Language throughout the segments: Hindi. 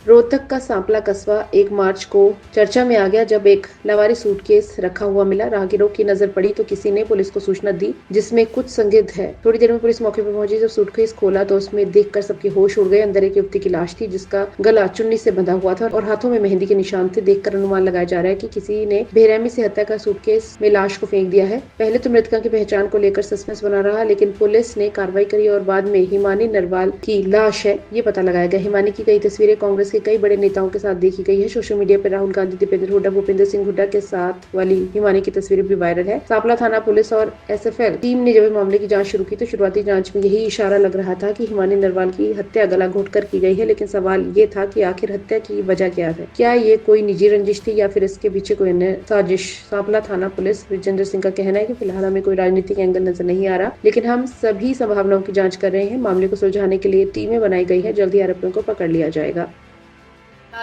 रोहतक का सांपला कस्बा 1 मार्च को चर्चा में आ गया जब एक लावारिस सूटकेस रखा हुआ मिला। राहगीरों की नजर पड़ी तो किसी ने पुलिस को सूचना दी जिसमें कुछ संदिग्ध है। थोड़ी देर में पुलिस मौके पर पहुंची। जब सूटकेस खोला तो उसमें देखकर सबके होश उड़ गए। अंदर एक युवती की लाश थी जिसका गला चुन्नी से बंधा हुआ था और हाथों में मेहंदी के निशान थे। देखकर अनुमान लगाया जा रहा है कि किसी ने बेरहमी से हत्या कर सूटकेस में लाश को फेंक दिया है। पहले तो मृतका की पहचान को लेकर सस्पेंस बना रहा, लेकिन पुलिस ने कार्रवाई करी और बाद में हिमानी नरवाल की लाश है ये पता लगाया गया। हिमानी की कई तस्वीरें कांग्रेस के कई बड़े नेताओं के साथ देखी गई है। सोशल मीडिया पर राहुल गांधी, दीपेंद्र हुड्डा, भूपेंद्र सिंह हुड्डा के साथ वाली हिमानी की तस्वीरें भी वायरल है। सांपला थाना पुलिस और एसएफएल टीम ने जब मामले की जांच शुरू की तो शुरुआती जांच में यही इशारा लग रहा था कि हिमानी नरवाल की हत्या गला घोटकर की गई है, लेकिन सवाल ये था कि आखिर हत्या की वजह क्या है। क्या ये कोई निजी रंजिश थी या फिर इसके पीछे कोई अन्य साजिश। सांपला थाना पुलिस विजेंद्र सिंह का कहना है कि फिलहाल हमें कोई राजनीतिक एंगल नजर नहीं आ रहा, लेकिन हम सभी संभावनाओं की जाँच कर रहे हैं। मामले को सुलझाने के लिए टीमें बनाई गई है। जल्दी आरोपियों को पकड़ लिया जाएगा।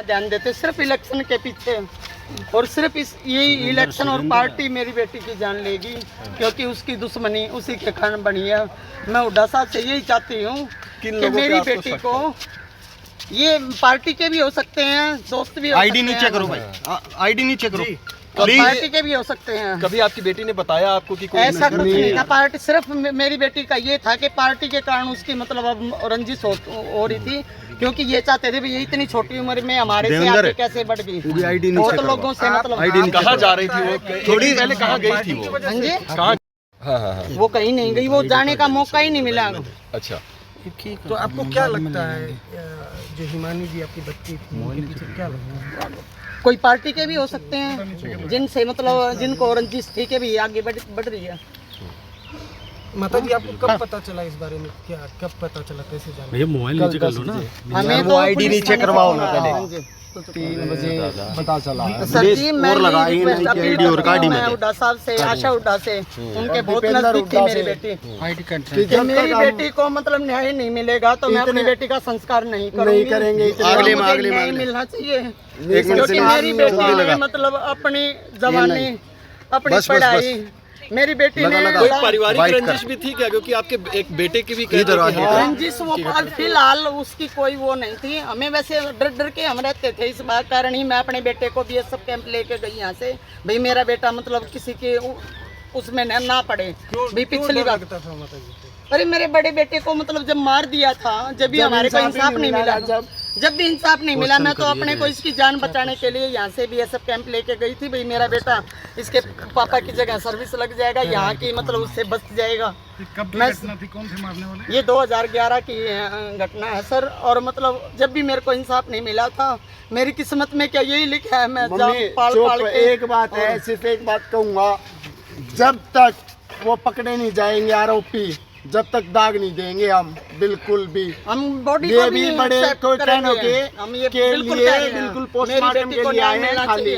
ध्यान देते सिर्फ इलेक्शन के पीछे और सिर्फ यही इलेक्शन और पार्टी मेरी बेटी की जान लेगी, क्योंकि उसकी दुश्मनी उसी के कारण बनी है। मैं हुड्डा साहब से यही चाहती हूँ कि मेरी बेटी को, ये पार्टी के भी हो सकते हैं, दोस्त भी हो आईडी नीचे करो भाई, आईडी नीचे करो, पार्टी के भी हो सकते हैं। कभी आपकी बेटी ने बताया आपको कि कोई ऐसा कुछ नहीं था। पार्टी सिर्फ मेरी बेटी का ये था कि पार्टी के कारण उसकी मतलब अब रंजिश हो रही थी, क्योंकि ये चाहते थे भी ये इतनी छोटी उम्र में हमारे से आगे कैसे बढ़ गई। बहुत लोगों से मतलब कहाँ जा रही थी वो, थोड़ी पहले कहाँ गई थी वो? हाँ जी, हाँ, वो कहीं नहीं गई, वो जाने का मौका ही नहीं मिला। अच्छा, तो आपको क्या लगता है जो हिमानी जी आपकी बच्ची थी उनके पीछे क्या लगता है? कोई पार्टी के भी हो सकते हैं जिनसे मतलब जिनको रंजिश थी के भी आगे बढ़ रही है। माता जी आपको कब पता चला इस बारे में, क्या कब पता चला, कैसे जाना? भैया मोबाइल नीचे कर लो ना, हमें वो आईडी नीचे करवाओ ना पहले। 3 बजे पता चला। सर जी, मैं हुड्डा साहब से, आशा हुड्डा से, उनके बहुत नजदीक थी मेरी बेटी। कि मेरी बेटी को मतलब न्याय नहीं मिलेगा तो मैं अपनी बेटी का संस्कार नहीं करेंगे। मुझे न्याय मिलना चाहिए, क्योंकि मेरी बेटी ने मतलब अपनी जवानी, अपनी पढ़ाई, मेरी बेटी ने कोई पारिवारिक रंजिश भी थी क्या? क्योंकि आपके एक बेटे की भी रंजिश वो फिलहाल उसकी कोई वो नहीं थी। हमें वैसे डर के हम रहते थे, इस बात कारण ही मैं अपने बेटे को बीएसएफ कैंप लेके गई यहाँ से, भाई मेरा बेटा मतलब किसी के उसमें ना पड़े। भाई पिछली बार अरे मेरे बड़े बेटे को मतलब जब मार दिया था, जब भी हमारे को इंसाफ नहीं मिला, जब भी इंसाफ नहीं मिला, मैं तो अपने को इसकी जान बचाने के लिए यहाँ से बीएसएफ कैंप लेके गई थी। भाई मेरा बेटा इसके पापा की जगह सर्विस लग जाएगा, यहाँ की मतलब उससे बच जाएगा। मैं कौन से मारने वाले? ये 2011 की घटना है सर। और मतलब जब भी मेरे को इंसाफ नहीं मिला था, मेरी किस्मत में क्या यही लिखा है, मैं पाल के। एक बात है, सिर्फ एक बात कहूँगा, जब तक वो पकड़े नहीं जाएंगे आरोपी, जब तक दाग नहीं देंगे हम बिल्कुल भी। हम बॉडी ये भी बड़े कहने के लिए बिल्कुल पोस्टमार्टम के लिए आए हैं खाली,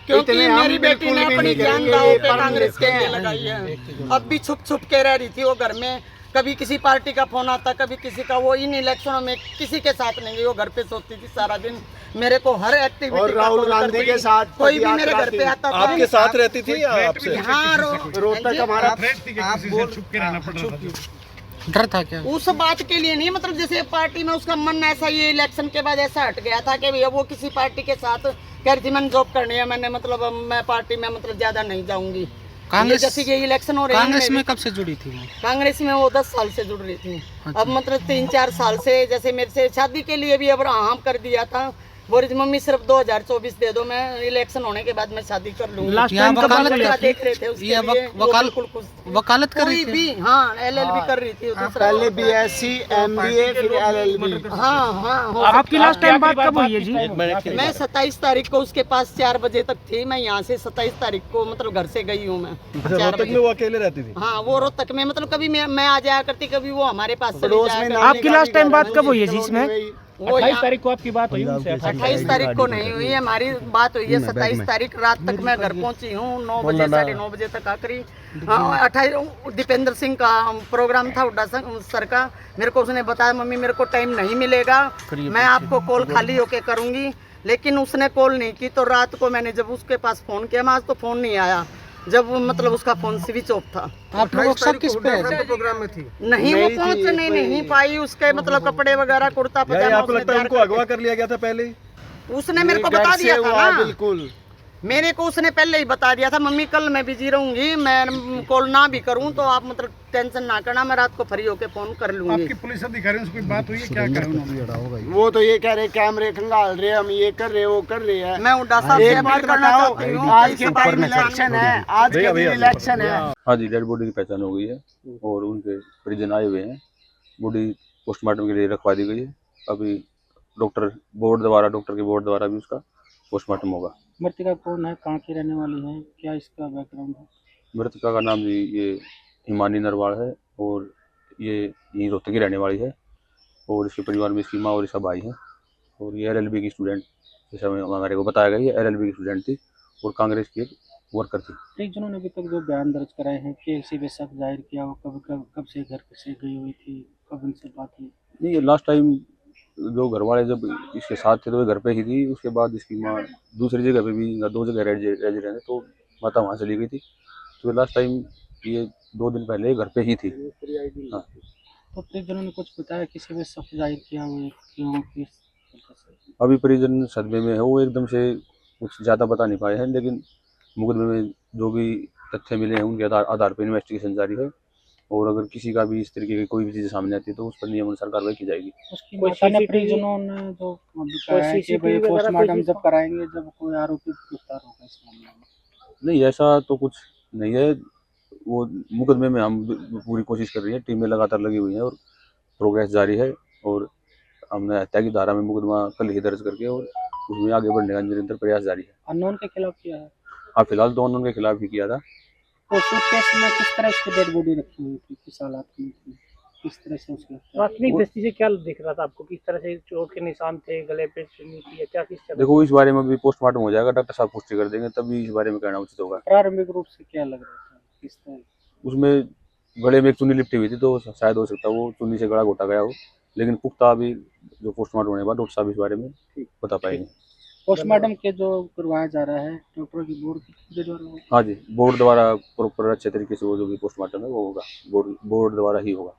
क्योंकि मेरी बेटी ने अपनी जान दांव पे कांग्रेस के लिए लगाई है। अब भी छुप के रह रही थी वो घर में, कभी किसी पार्टी का फोन आता, कभी किसी का। वो इन इलेक्शनों में किसी के साथ नहीं गई, वो घर पे सोती थी सारा दिन। मेरे को हर एक्टिविटी और राहुल गांधी के साथ कोई भी मेरे घर पे आता था। आपके साथ रहती थी या आपसे? हाँ, रोहतक हमारा डर था क्या? उस बात के लिए नहीं, मतलब जैसे पार्टी में उसका मन ऐसा, ये इलेक्शन के बाद ऐसा हट गया था कि भैया वो किसी पार्टी के साथ कह रही थी मैंने जॉब करनी है, मैंने मतलब मैं पार्टी में मतलब ज्यादा नहीं जाऊंगी। कांग्रेस जैसे ये इलेक्शन हो रही है, कांग्रेस में कब से जुड़ी थी वो? कांग्रेस में वो 10 साल से जुड़ रही थी। अब मतलब 3-4 साल से, जैसे मेरे से शादी के लिए भी अब हाँ कर दिया था। बोली थी मम्मी सिर्फ 2024 दे दो, मैं इलेक्शन होने के बाद मैं शादी कर लूंगी। देख रहे थे उसके लिए वकालत कर रही थी भी। हाँ, LLB कर रही थी पहले BSc MBA फिर LLB। हाँ। आपकी लास्ट टाइम बात कब हुई है जी? मैं 27 तारीख को उसके पास 4 बजे तक थी। मैं यहाँ से 27 तारीख को मतलब घर से गई हूँ मैं। रोहतक में वो अकेले रहती थी? हाँ, वो रोहतक में, मतलब कभी मैं आ जाया करती, कभी वो हमारे पास। आपकी लास्ट टाइम बात कब हुई है जी इसमें? 28 तारीख को आपकी बात हुई उनसे? 28 तारीख को नहीं हुई है, हमारी बात हुई है 27 तारीख रात तक। मैं घर पहुंची हूँ 9 बजे, 9:30 बजे तक आखिरी। 28 दीपेंद्र सिंह का प्रोग्राम था, हुड्डा सर का। मेरे को उसने बताया मम्मी मेरे को टाइम नहीं मिलेगा, मैं आपको कॉल खाली होके करूँगी, लेकिन उसने कॉल नहीं की। तो रात को मैंने जब उसके पास फ़ोन किया, मैं आज तो फ़ोन नहीं आया, जब मतलब उसका फोन स्विच ऑफ था। आप लोग सब किस पे प्रोग्राम में थी? नहीं, वो पहुंचने नहीं पाई। उसके मतलब कपड़े वगैरह, कुर्ता पजामा। आपको लगता है उनको अगवा कर लिया गया था पहले ही? उसने मेरे को ये बता घर से दिया था हुआ, ना, बिल्कुल मेरे को उसने पहले ही बता दिया था, मम्मी कल मैं बिजी रहूंगी, मैं कॉल ना भी करूं तो आप मतलब टेंशन ना करना, मैं रात को फ्री होके फोन कर लूंगी। आपके पुलिस अधिकारियों से कोई बात हुई है, क्या कहा उन्होंने? वो तो ये कह रहे कैमरे खंगाल रहे, हम ये कर रहे वो कर रहे हैं। मैं उड्डा साहब से एक बात अपील करना बताओ, चाहती हूँ आज कि के इस टाइम बार इलेक्शन है, आज के दिन इलेक्शन है। हाँ जी, डेड बॉडी की पहचान हो गई है और उनके परिजन आए हुए हैं। बॉडी पोस्टमार्टम के लिए रखवा दी गई है। अभी डॉक्टर के बोर्ड द्वारा भी उसका पोस्टमार्टम होगा। मृतका कौन है, कहाँ की रहने वाली है, क्या इसका बैकग्राउंड है? मृतका का नाम जी ये हिमानी नरवाल है और ये यहीं रोहतक की रहने वाली है और इसके परिवार में इसकी माँ और इसका भाई है और ये LLB की स्टूडेंट, जैसा हमारे को बताया गया, ये LLB की स्टूडेंट थी और कांग्रेस की एक वर्कर थी। परिजनों ने अभी तक जो बयान दर्ज कराए हैं कि किसी पे शक जाहिर किया, वो कब से घर से गई हुई थी, कब इनसे बात हुई? नहीं, लास्ट टाइम जो घर वाले जब इसके साथ थे तो वे घर पे ही थी। उसके बाद इसकी माँ दूसरी जगह पे भी 2 जगह रह रहे थे तो माता वहाँ चली गई थी। तो लास्ट टाइम ये 2 दिन पहले घर पे ही थी। हाँ। तो परिजनों ने कुछ बताया किसी पे शक जाहिर किया हुआ, क्यों, किस वजह से? अभी परिजन सदमे में है, वो एकदम से कुछ ज़्यादा बता नहीं पाए हैं, लेकिन मुकदमे में जो भी तथ्य मिले हैं उनके आधार पर इन्वेस्टिगेशन जारी है और अगर किसी का भी इस तरीके की कोई भी चीज़ सामने आती है तो उस पर नियमानुसार कार्रवाई की जाएगी। उसकी माता ने, परिजनों ने जो बताया है कि भाई पोस्टमार्टम जब कराएंगे जब कोई आरोपी गिरफ्तार होगा इस मामले में। नहीं, ऐसा तो कुछ नहीं है। वो मुकदमे में हम पूरी कोशिश कर रही है, टीमें लगातार लगी हुई हैं और प्रोग्रेस जारी है और हमने हत्या की धारा में मुकदमा कल ही दर्ज करके और उसमें आगे बढ़ने का निरंतर प्रयास जारी है। अननोन के खिलाफ किया है? हाँ, फिलहाल तो अननोन के खिलाफ ही किया था। तो सूटकेस में किस तरह उसकी डेड बॉडी रखी हुई थी, किस हालात में थी, किस तरह से उसके प्राथमिक दृष्टि से क्या दिख रहा था आपको, किस तरह से चोट के निशान थे, गले पे चुन्नी थी या क्या, किस तरह? देखो, इस बारे में अभी पोस्टमार्टम हो जाएगा, डॉक्टर साहब पुष्टि कर देंगे तभी इस बारे में कहना उचित होगा। प्रारंभिक रूप से क्या लग रहा था, किस तरह? उसमें गले में एक चुन्नी लिपटी हुई थी तो शायद हो सकता है वो चुन्नी से गला घोटा गया हो, लेकिन पुख्ता अभी जो पोस्टमार्टम होने के बाद डॉक्टर साहब इस बारे में बता पाएंगे। पोस्टमार्टम के जो करवाया जा रहा है डॉक्टरों की बोर्ड के द्वारा होगा? हाँ जी, बोर्ड द्वारा प्रॉपर अच्छे तरीके से वो जो भी पोस्टमार्टम है वो होगा, बोर्ड द्वारा ही होगा।